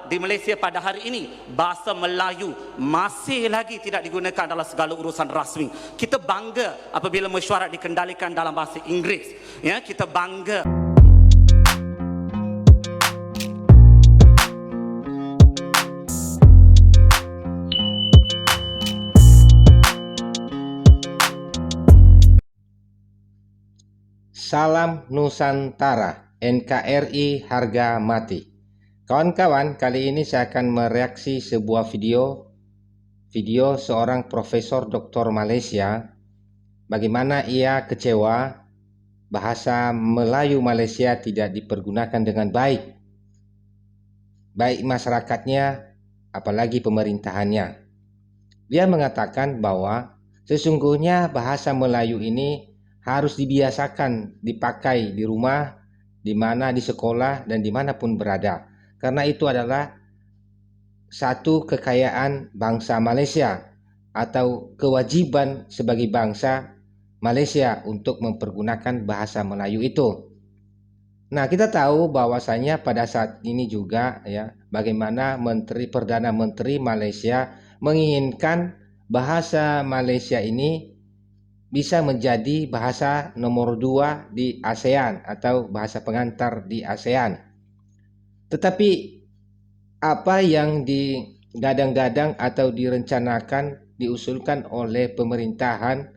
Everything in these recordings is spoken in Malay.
di Malaysia pada hari ini bahasa Melayu masih lagi tidak digunakan dalam segala urusan rasmi. Kita bangga apabila mesyuarat dikendalikan dalam bahasa Inggeris. Ya, kita bangga. Salam Nusantara, NKRI harga mati. Kawan-kawan, kali ini saya akan mereaksi sebuah video seorang Profesor Doktor Malaysia, bagaimana ia kecewa bahasa Melayu Malaysia tidak dipergunakan dengan baik masyarakatnya, apalagi pemerintahannya. Dia mengatakan bahwa sesungguhnya bahasa Melayu ini harus dibiasakan dipakai di rumah, di mana di sekolah dan dimanapun berada, karena itu adalah satu kekayaan bangsa Malaysia atau kewajiban sebagai bangsa Malaysia untuk mempergunakan bahasa Melayu itu. Nah, kita tahu bahwasanya pada saat ini juga ya, bagaimana Perdana Menteri Malaysia menginginkan bahasa Malaysia ini bisa menjadi bahasa nomor 2 di ASEAN atau bahasa pengantar di ASEAN. Tetapi apa yang digadang-gadang atau direncanakan, diusulkan oleh pemerintahan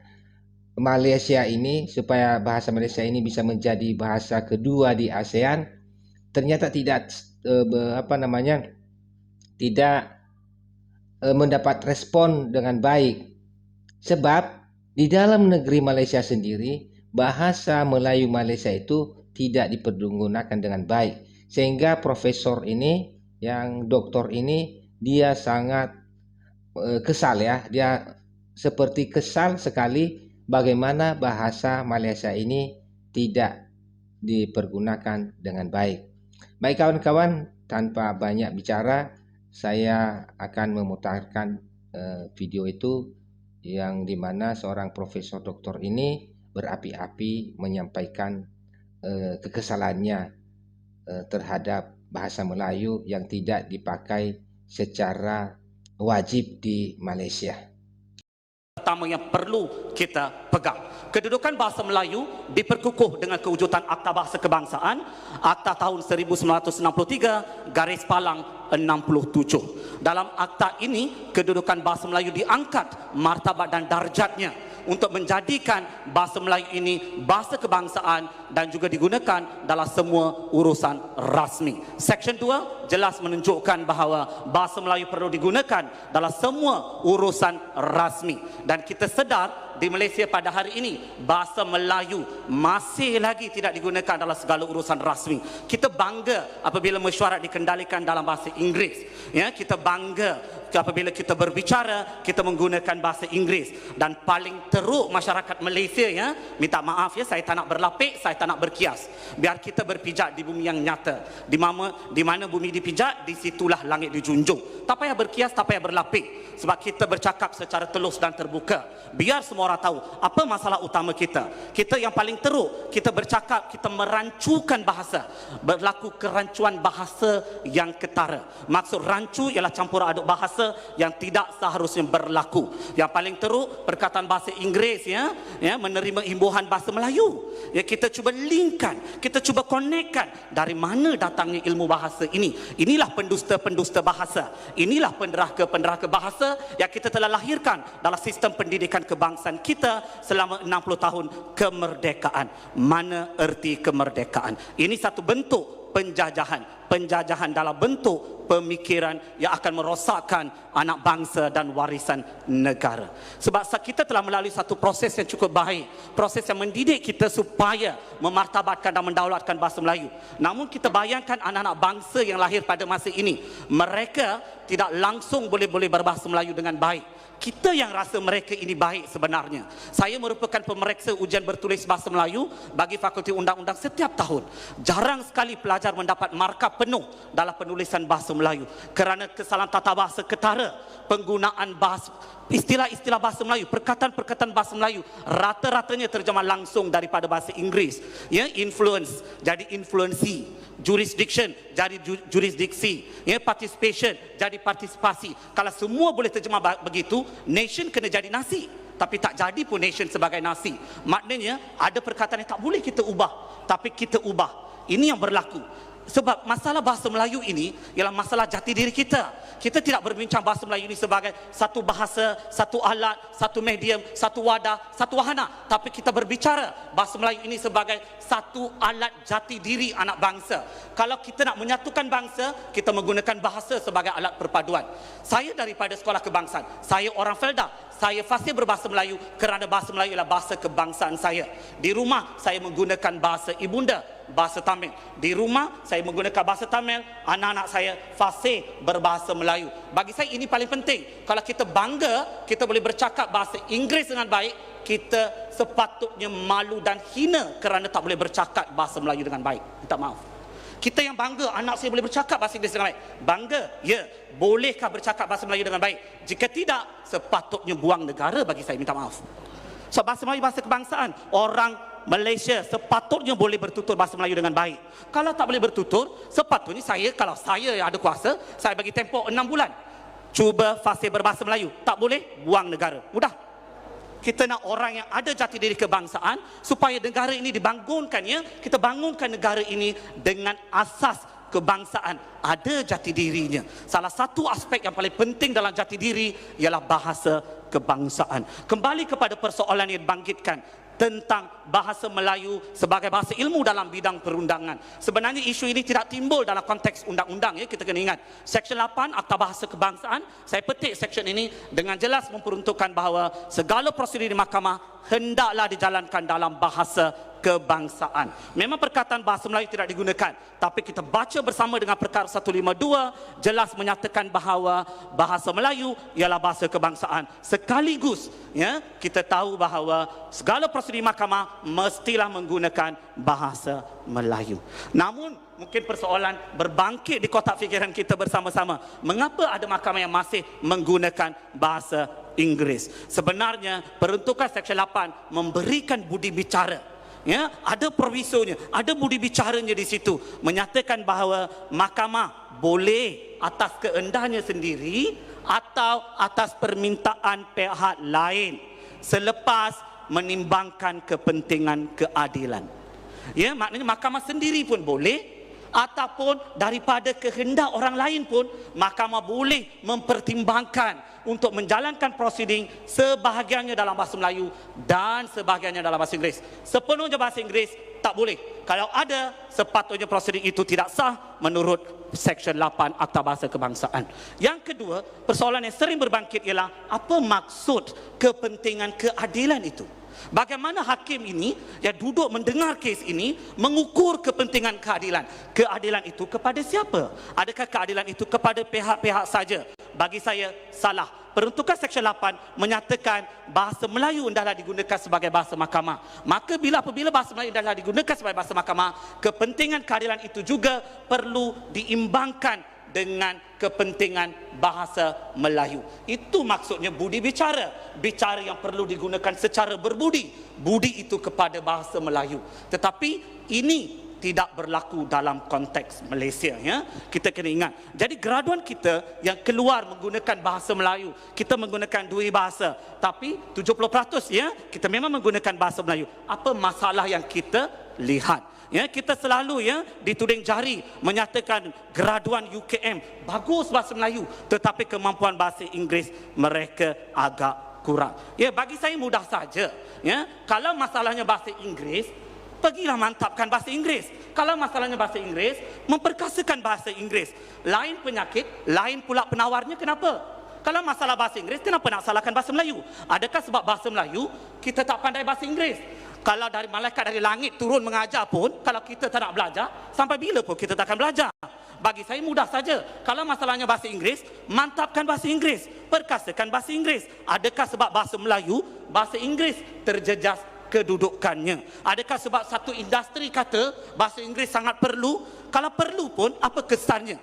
Malaysia ini supaya bahasa Malaysia ini bisa menjadi bahasa kedua di ASEAN, ternyata tidak mendapat respon dengan baik. Sebab di dalam negeri Malaysia sendiri, bahasa Melayu Malaysia itu tidak dipergunakan dengan baik. Sehingga profesor ini, yang doktor ini, dia sangat kesal ya. Dia seperti kesal sekali bagaimana bahasa Malaysia ini tidak dipergunakan dengan baik. Baik kawan-kawan, tanpa banyak bicara, saya akan memutarkan video itu yang dimana seorang profesor doktor ini berapi-api menyampaikan kekesalannya terhadap bahasa Melayu yang tidak dipakai secara wajib di Malaysia. Pertama yang perlu kita pegang, kedudukan bahasa Melayu diperkukuh dengan kewujudan Akta Bahasa Kebangsaan, Akta tahun 1963 garis palang 67. Dalam akta ini, kedudukan bahasa Melayu diangkat martabat dan darjatnya untuk menjadikan bahasa Melayu ini bahasa kebangsaan dan juga digunakan dalam semua urusan rasmi. Section 2 jelas menunjukkan bahawa bahasa Melayu perlu digunakan dalam semua urusan rasmi, dan kita sedar di Malaysia pada hari ini bahasa Melayu masih lagi tidak digunakan dalam segala urusan rasmi. Kita bangga apabila mesyuarat dikendalikan dalam bahasa Inggeris. Ya, kita bangga apabila kita berbicara kita menggunakan bahasa Inggeris, dan paling teruk masyarakat Malaysia ya, minta maaf ya, saya tak nak berlapik, saya tak nak berkias. Biar kita berpijak di bumi yang nyata. Di mana bumi dipijak, di situlah langit dijunjung. Tak payah berkias, tak payah berlapik, sebab kita bercakap secara telus dan terbuka. Biar semua orang tahu apa masalah utama kita. Kita yang paling teruk, kita bercakap, kita merancukan bahasa. Berlaku kerancuan bahasa yang ketara. Maksud rancu ialah campur aduk bahasa yang tidak seharusnya berlaku. Yang paling teruk, perkataan bahasa Inggeris ya, menerima imbuhan bahasa Melayu. Ya, kita cuba linkkan, kita cuba konekkan dari mana datangnya ilmu bahasa ini. Inilah pendusta-pendusta bahasa. Inilah penderhaka-penderhaka bahasa yang kita telah lahirkan dalam sistem pendidikan kebangsaan kita selama 60 tahun kemerdekaan. Mana erti kemerdekaan? Ini satu bentuk penjajahan dalam bentuk pemikiran yang akan merosakkan anak bangsa dan warisan negara. Sebab kita telah melalui satu proses yang cukup baik, proses yang mendidik kita supaya memartabatkan dan mendaulatkan bahasa Melayu. Namun kita bayangkan anak-anak bangsa yang lahir pada masa ini, mereka tidak langsung boleh berbahasa Melayu dengan baik. Kita yang rasa mereka ini baik sebenarnya. Saya merupakan pemeriksa ujian bertulis bahasa Melayu bagi Fakulti Undang-Undang setiap tahun. Jarang sekali pelajar mendapat markah penuh dalam penulisan bahasa Melayu kerana kesalahan tata bahasa ketara, penggunaan istilah-istilah bahasa Melayu, perkataan-perkataan bahasa Melayu rata-ratanya terjemah langsung daripada bahasa Inggeris. Ya, influence jadi influensi, jurisdiction jadi jurisdiksi, ya, participation jadi partisipasi. Kalau semua boleh terjemah begitu, nation kena jadi nasi. Tapi tak jadi pun nation sebagai nasi. Maknanya ada perkataan yang tak boleh kita ubah, tapi kita ubah. Ini yang berlaku. Sebab masalah bahasa Melayu ini ialah masalah jati diri kita. Kita tidak berbincang bahasa Melayu ini sebagai satu bahasa, satu alat, satu medium, satu wadah, satu wahana. Tapi kita berbicara bahasa Melayu ini sebagai satu alat jati diri anak bangsa. Kalau kita nak menyatukan bangsa, kita menggunakan bahasa sebagai alat perpaduan. Saya daripada sekolah kebangsaan. Saya orang Felda. Saya fasih berbahasa Melayu kerana bahasa Melayu adalah bahasa kebangsaan saya. Di rumah saya menggunakan bahasa ibunda, bahasa Tamil. Di rumah saya menggunakan bahasa Tamil, anak-anak saya fasih berbahasa Melayu. Bagi saya ini paling penting. Kalau kita bangga kita boleh bercakap bahasa Inggeris dengan baik, kita sepatutnya malu dan hina kerana tak boleh bercakap bahasa Melayu dengan baik. Minta maaf. Kita yang bangga anak saya boleh bercakap bahasa Inggeris dengan baik. Bangga, ya. Bolehkah bercakap bahasa Melayu dengan baik? Jika tidak, sepatutnya buang negara bagi saya. Minta maaf. So, bahasa Melayu bahasa kebangsaan. Orang Malaysia sepatutnya boleh bertutur bahasa Melayu dengan baik. Kalau tak boleh bertutur, sepatutnya kalau saya yang ada kuasa, saya bagi tempoh 6 bulan. Cuba fasih berbahasa Melayu. Tak boleh, buang negara. Mudah. Kita nak orang yang ada jati diri kebangsaan supaya negara ini dibangunkannya. Kita bangunkan negara ini dengan asas kebangsaan, ada jati dirinya. Salah satu aspek yang paling penting dalam jati diri ialah bahasa kebangsaan. Kembali kepada persoalan yang dibangkitkan tentang bahasa Melayu sebagai bahasa ilmu dalam bidang perundangan. Sebenarnya isu ini tidak timbul dalam konteks undang-undang, ya. Kita kena ingat Seksyen 8 Akta Bahasa Kebangsaan, saya petik seksyen ini dengan jelas memperuntukkan bahawa segala prosedur di mahkamah hendaklah dijalankan dalam bahasa kebangsaan. Memang perkataan bahasa Melayu tidak digunakan, tapi kita baca bersama dengan perkara 152 jelas menyatakan bahawa bahasa Melayu ialah bahasa kebangsaan. Sekaligus, ya, kita tahu bahawa segala prosedur mahkamah mestilah menggunakan bahasa Melayu. Namun mungkin persoalan berbangkit di kotak fikiran kita bersama-sama, mengapa ada mahkamah yang masih menggunakan bahasa Inggeris? Sebenarnya peruntukan Seksyen 8 memberikan budi bicara. Ya, ada provisonya, ada budi bicaranya di situ, menyatakan bahawa mahkamah boleh atas kehendaknya sendiri atau atas permintaan pihak lain selepas menimbangkan kepentingan keadilan. Ya, maknanya mahkamah sendiri pun boleh, ataupun daripada kehendak orang lain pun mahkamah boleh mempertimbangkan untuk menjalankan prosiding sebahagiannya dalam bahasa Melayu dan sebahagiannya dalam bahasa Inggeris. Sepenuhnya bahasa Inggeris tak boleh. Kalau ada, sepatutnya prosiding itu tidak sah menurut Seksyen 8 Akta Bahasa Kebangsaan. Yang kedua, persoalan yang sering berbangkit ialah apa maksud kepentingan keadilan itu? Bagaimana hakim ini yang duduk mendengar kes ini mengukur kepentingan keadilan? Keadilan itu kepada siapa? Adakah keadilan itu kepada pihak-pihak saja? Bagi saya salah. Peruntukan Seksyen 8 menyatakan bahasa Melayu hendaklah digunakan sebagai bahasa mahkamah. Maka apabila bahasa Melayu hendaklah digunakan sebagai bahasa mahkamah, kepentingan keadilan itu juga perlu diimbangkan dengan kepentingan bahasa Melayu. Itu maksudnya budi bicara. Bicara yang perlu digunakan secara berbudi. Budi itu kepada bahasa Melayu. Tetapi ini tidak berlaku dalam konteks Malaysia, ya. Kita kena ingat. Jadi graduan kita yang keluar menggunakan bahasa Melayu, kita menggunakan dua bahasa, tapi 70% ya kita memang menggunakan bahasa Melayu. Apa masalah yang kita lihat? Ya, kita selalu dituding jari menyatakan graduan UKM bagus bahasa Melayu, tetapi kemampuan bahasa Inggeris mereka agak kurang. Ya, bagi saya mudah saja. Ya, kalau masalahnya bahasa Inggeris, pergilah mantapkan bahasa Inggeris. Kalau masalahnya bahasa Inggeris, memperkasakan bahasa Inggeris. Lain penyakit, lain pula penawarnya. Kenapa? Kalau masalah bahasa Inggeris, kenapa nak salahkan bahasa Melayu? Adakah sebab bahasa Melayu kita tak pandai bahasa Inggeris? Kalau dari malaikat dari langit turun mengajar pun, kalau kita tak nak belajar, sampai bila pun kita tak akan belajar? Bagi saya mudah saja. Kalau masalahnya bahasa Inggeris, mantapkan bahasa Inggeris, perkasakan bahasa Inggeris. Adakah sebab bahasa Melayu, bahasa Inggeris terjejas kedudukannya? Adakah sebab satu industri kata bahasa Inggeris sangat perlu? Kalau perlu pun, apa kesannya?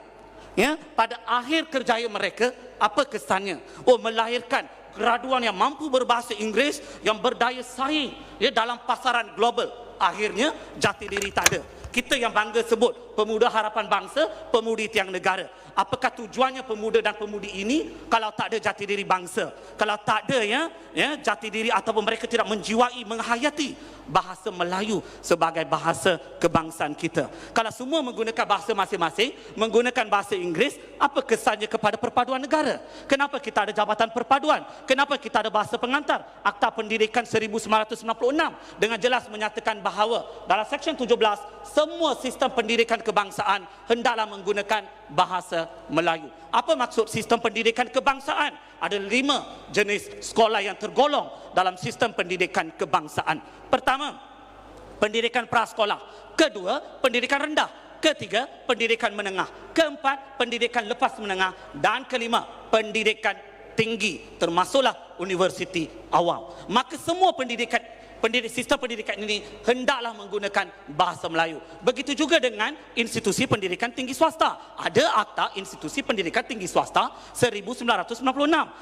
Ya, pada akhir kerjaya mereka, apa kesannya? Oh, melahirkan graduan yang mampu berbahasa Inggeris, yang berdaya saing ya dalam pasaran global. Akhirnya jati diri tak ada. Kita yang bangga sebut pemuda harapan bangsa, pemudi tiang negara. Apakah tujuannya pemuda dan pemudi ini kalau tak ada jati diri bangsa? Kalau tak ada ya jati diri ataupun mereka tidak menjiwai, menghayati bahasa Melayu sebagai bahasa kebangsaan kita. Kalau semua menggunakan bahasa masing-masing, menggunakan bahasa Inggeris, apa kesannya kepada perpaduan negara? Kenapa kita ada Jabatan Perpaduan? Kenapa kita ada bahasa pengantar? Akta Pendidikan 1996 dengan jelas menyatakan bahawa dalam Seksyen 17, semua sistem pendidikan kebangsaan hendaklah menggunakan bahasa Melayu. Apa maksud sistem pendidikan kebangsaan? Ada 5 jenis sekolah yang tergolong dalam sistem pendidikan kebangsaan. Pertama, pendidikan prasekolah. Kedua, pendidikan rendah. Ketiga, pendidikan menengah. Keempat, pendidikan lepas menengah. Dan kelima, pendidikan tinggi, termasuklah universiti awam. Maka semua sistem pendidikan ini hendaklah menggunakan bahasa Melayu. Begitu juga dengan institusi pendidikan tinggi swasta. Ada Akta Institusi Pendidikan Tinggi Swasta 1996.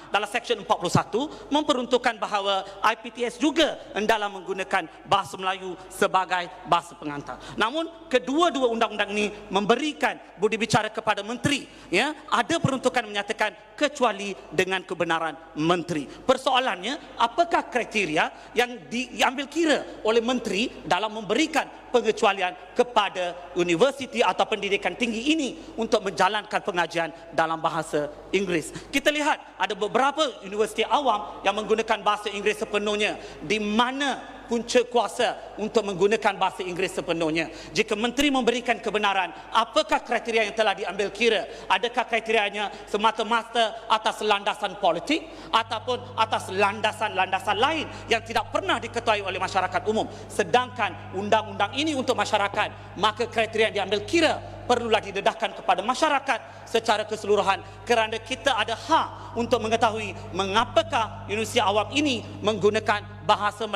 Dalam Seksyen 41 memperuntukkan bahawa IPTS juga hendaklah menggunakan bahasa Melayu sebagai bahasa pengantar. Namun kedua-dua undang-undang ini memberikan budi bicara kepada menteri. Ya, ada peruntukan menyatakan kecuali dengan kebenaran menteri. Persoalannya, apakah kriteria yang diambil kira oleh menteri dalam memberikan pengecualian kepada universiti atau pendidikan tinggi ini untuk menjalankan pengajian dalam bahasa Inggeris? Kita lihat ada beberapa universiti awam yang menggunakan bahasa Inggeris sepenuhnya. Di mana punca kuasa untuk menggunakan bahasa Inggeris sepenuhnya? Jika menteri memberikan kebenaran, apakah kriteria yang telah diambil kira? Adakah kriterianya semata-mata atas landasan politik ataupun atas landasan-landasan lain yang tidak pernah diketahui oleh masyarakat umum? Sedangkan undang-undang ini untuk masyarakat, maka kriteria yang diambil kira perlulah didedahkan kepada masyarakat secara keseluruhan, kerana kita ada hak untuk mengetahui mengapakah universiti awam ini menggunakan bahasa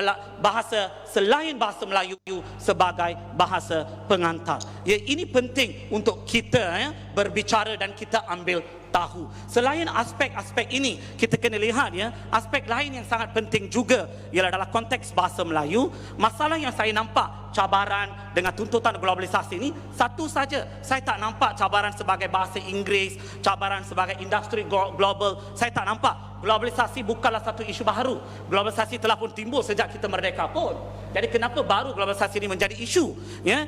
selain bahasa Melayu sebagai bahasa pengantar. Ya, ini penting untuk kita berbicara dan kita ambil tahu. Selain aspek-aspek ini, kita kena lihat aspek lain yang sangat penting juga ialah dalam konteks bahasa Melayu. Masalah yang saya nampak, cabaran dengan tuntutan globalisasi ini satu saja. Saya tak nampak cabaran sebagai bahasa Inggeris, cabaran sebagai industri global. Saya tak nampak. Globalisasi bukanlah satu isu baru. Globalisasi telah pun timbul sejak kita merdeka pun. Jadi kenapa baru globalisasi ini menjadi isu?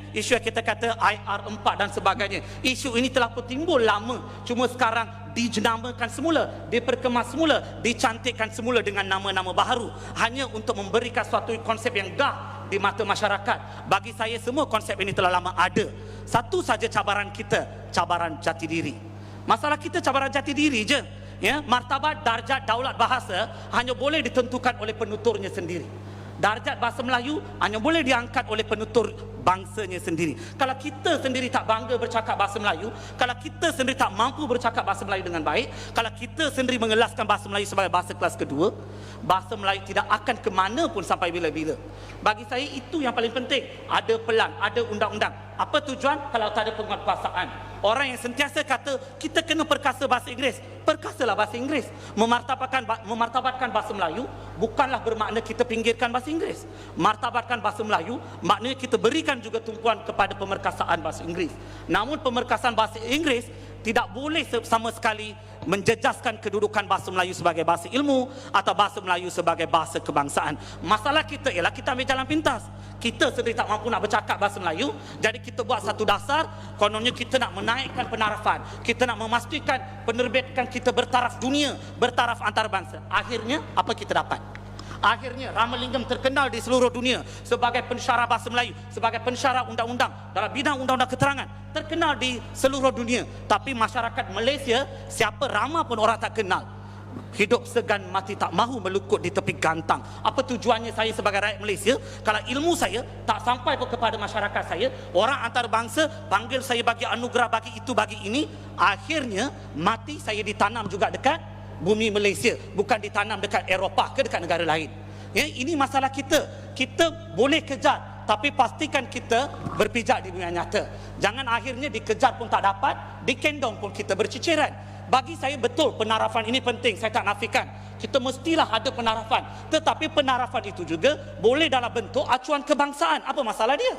Isu yang kita kata IR4 dan sebagainya. Isu ini telah pun timbul lama. Cuma sekarang dijenamakan semula, diperkemas semula, dicantikkan semula dengan nama-nama baru, hanya untuk memberikan suatu konsep yang dah di mata masyarakat. Bagi saya semua konsep ini telah lama ada. Satu saja cabaran kita, cabaran jati diri. Masalah kita cabaran jati diri je. Martabat darjat daulat bahasa hanya boleh ditentukan oleh penuturnya sendiri. Darjat bahasa Melayu hanya boleh diangkat oleh penutur bangsanya sendiri. Kalau kita sendiri tak bangga bercakap bahasa Melayu, kalau kita sendiri tak mampu bercakap bahasa Melayu dengan baik, kalau kita sendiri mengelaskan bahasa Melayu sebagai bahasa kelas kedua, bahasa Melayu tidak akan ke mana pun sampai bila-bila. Bagi saya itu yang paling penting. Ada pelan, ada undang-undang. Apa tujuan kalau tak ada penguatkuasaan? Orang yang sentiasa kata kita kena perkasa bahasa Inggeris, perkasalah bahasa Inggeris. Memartabatkan bahasa Melayu bukanlah bermakna kita pinggirkan bahasa Inggeris. Martabatkan bahasa Melayu maknanya kita berikan juga tumpuan kepada pemerkasaan bahasa Inggeris. Namun pemerkasaan bahasa Inggeris tidak boleh sama sekali menjejaskan kedudukan bahasa Melayu sebagai bahasa ilmu atau bahasa Melayu sebagai bahasa kebangsaan. Masalah kita ialah kita ambil jalan pintas. Kita sendiri tak mampu nak bercakap bahasa Melayu, jadi kita buat satu dasar, kononnya kita nak menaikkan penarafan, kita nak memastikan penerbitan kita bertaraf dunia, bertaraf antarabangsa. Akhirnya apa kita dapat? Akhirnya Ramalingam terkenal di seluruh dunia sebagai pensyarah bahasa Melayu, sebagai pensyarah undang-undang dalam bidang undang-undang keterangan, terkenal di seluruh dunia. Tapi masyarakat Malaysia, siapa Rama pun orang tak kenal. Hidup segan mati tak mahu melukut di tepi gantang. Apa tujuannya saya sebagai rakyat Malaysia kalau ilmu saya tak sampai pun kepada masyarakat saya? Orang antarabangsa panggil saya bagi anugerah, bagi itu, bagi ini. Akhirnya mati saya ditanam juga dekat bumi Malaysia, bukan ditanam dekat Eropah ke dekat negara lain. Ini masalah kita. Kita boleh kejar, tapi pastikan kita berpijak di dunia nyata. Jangan akhirnya dikejar pun tak dapat, dikendong pun kita berceceran. Bagi saya betul penarafan ini penting, saya tak nafikan. Kita mestilah ada penarafan. Tetapi penarafan itu juga boleh dalam bentuk acuan kebangsaan. Apa masalah dia?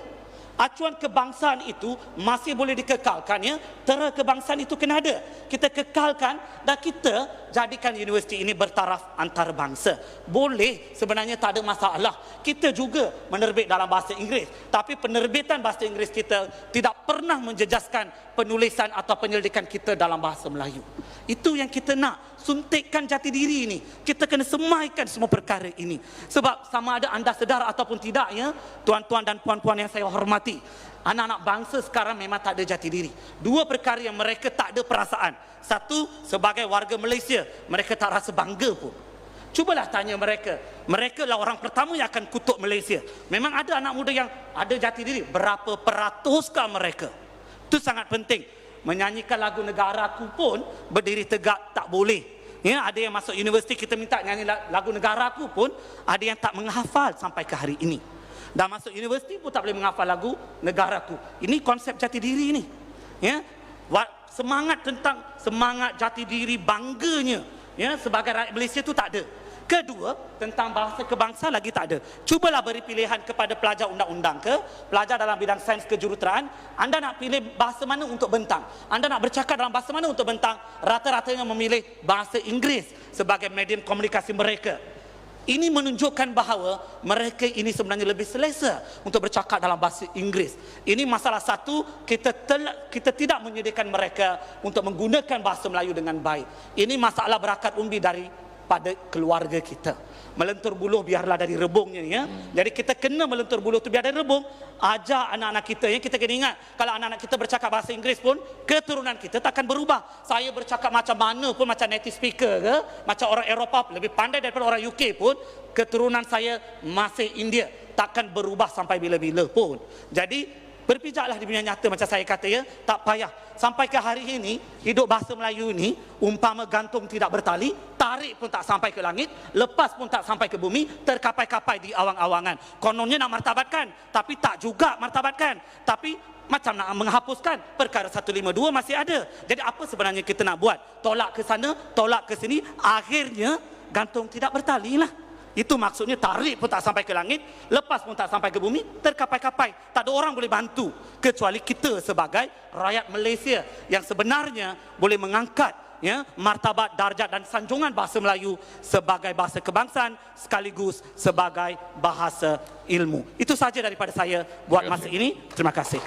Acuan kebangsaan itu masih boleh dikekalkan, ya. Tera kebangsaan itu kena ada. Kita kekalkan dan kita jadikan universiti ini bertaraf antarabangsa. Boleh, sebenarnya tak ada masalah. Kita juga menerbit dalam bahasa Inggeris. Tapi penerbitan bahasa Inggeris kita tidak pernah menjejaskan penulisan atau penyelidikan kita dalam bahasa Melayu. Itu yang kita nak. Suntikkan jati diri ini. Kita kena semaikan semua perkara ini. Sebab sama ada anda sedar ataupun tidak, ya, tuan-tuan dan puan-puan yang saya hormati, anak-anak bangsa sekarang memang tak ada jati diri. Dua perkara yang mereka tak ada perasaan. Satu, sebagai warga Malaysia, mereka tak rasa bangga pun. Cubalah tanya mereka. Mereka lah orang pertama yang akan kutuk Malaysia. Memang ada anak muda yang ada jati diri. Berapa peratuskah mereka? Itu sangat penting. Menyanyikan lagu negaraku pun berdiri tegak tak boleh. Ya, ada yang masuk universiti kita minta nyanyi lagu negaraku pun ada yang tak menghafal sampai ke hari ini. Dah masuk universiti pun tak boleh menghafal lagu negaraku. Ini konsep jati diri ini. Ya, semangat tentang semangat jati diri bangganya, ya, sebagai rakyat Malaysia itu tak ada. Kedua, tentang bahasa kebangsaan lagi tak ada. Cubalah beri pilihan kepada pelajar undang-undang ke pelajar dalam bidang sains kejuruteraan. Anda nak pilih bahasa mana untuk bentang? Anda nak bercakap dalam bahasa mana untuk bentang? Rata-ratanya memilih bahasa Inggeris sebagai medium komunikasi mereka. Ini menunjukkan bahawa mereka ini sebenarnya lebih selesa untuk bercakap dalam bahasa Inggeris. Ini masalah satu, kita tidak menyediakan mereka untuk menggunakan bahasa Melayu dengan baik. Ini masalah berakat umbi pada keluarga kita. Melentur buluh biarlah dari rebungnya, ya. Jadi kita kena melentur buluh tu biar dari rebung. Ajak anak-anak kita, ya. Kita kena ingat, kalau anak-anak kita bercakap bahasa Inggeris pun, keturunan kita takkan berubah. Saya bercakap macam mana pun, macam native speaker ke, macam orang Eropah lebih pandai daripada orang UK pun, keturunan saya masih India, takkan berubah sampai bila-bila pun. Jadi berpijaklah di dunia nyata macam saya kata, ya. Tak payah. Sampai ke hari ini, hidup bahasa Melayu ini, umpama gantung tidak bertali, tarik pun tak sampai ke langit, lepas pun tak sampai ke bumi, terkapai-kapai di awang-awangan. Kononnya nak martabatkan, tapi tak juga martabatkan. Tapi macam nak menghapuskan, perkara 152 masih ada. Jadi apa sebenarnya kita nak buat? Tolak ke sana, tolak ke sini, akhirnya gantung tidak bertali lah. Itu maksudnya tarik pun tak sampai ke langit, lepas pun tak sampai ke bumi, terkapai-kapai. Tak ada orang boleh bantu kecuali kita sebagai rakyat Malaysia yang sebenarnya boleh mengangkat, ya, martabat, darjat dan sanjungan bahasa Melayu sebagai bahasa kebangsaan sekaligus sebagai bahasa ilmu. Itu saja daripada saya buat masa ini. Terima kasih.